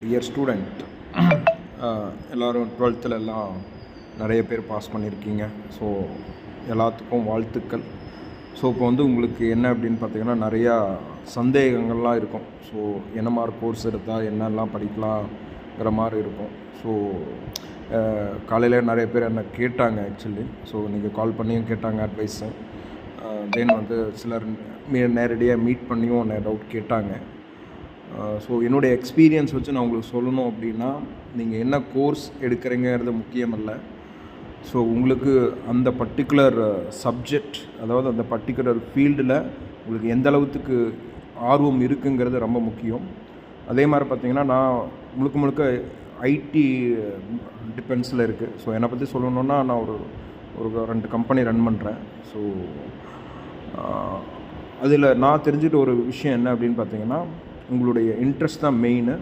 Year student எல்லோரும் 12th எல்லாம் நிறைய பேர் பாஸ் பண்ணியிருக்கீங்க. ஸோ எல்லாத்துக்கும் வாழ்த்துக்கள். ஸோ இப்போ வந்து உங்களுக்கு என்ன அப்படின்னு பார்த்தீங்கன்னா நிறையா சந்தேகங்கள்லாம் இருக்கும். ஸோ என்ன மாதிரி கோர்ஸ் எடுத்தால் என்னெல்லாம் படிக்கலாங்கிற மாதிரி இருக்கும். ஸோ காலையில் நிறைய பேர் என்னை கேட்டாங்க ஆக்சுவலி. ஸோ நீங்கள் கால் பண்ணியும் கேட்டாங்க அட்வைஸு. தென் வந்து சிலர் நேரடியாக மீட் பண்ணியும் என்னை டவுட் கேட்டாங்க. ஸோ என்னுடைய எக்ஸ்பீரியன்ஸ் வச்சு நான் உங்களுக்கு சொல்லணும் அப்படின்னா, நீங்கள் என்ன கோர்ஸ் எடுக்கிறீங்கிறது முக்கியம் இல்லை. ஸோ உங்களுக்கு அந்த பர்டிகுலர் சப்ஜெக்ட், அதாவது அந்த பர்டிகுலர் ஃபீல்டில் உங்களுக்கு எந்த அளவுக்கு ஆர்வம் இருக்குங்கிறது ரொம்ப முக்கியம். அதே மாதிரி பார்த்திங்கன்னா நான் முழுக்க ஐடி டிஃபென்ஸில் இருக்குது. ஸோ என்னை பற்றி சொல்லணுன்னா நான் ஒரு 2 கம்பெனி ரன் பண்ணுறேன். ஸோ அதில் நான் தெரிஞ்சுக்கிட்ட ஒரு விஷயம் என்ன அப்படின்னு பார்த்தீங்கன்னா, உங்களுடைய இன்ட்ரெஸ்ட் தான் மெயினு.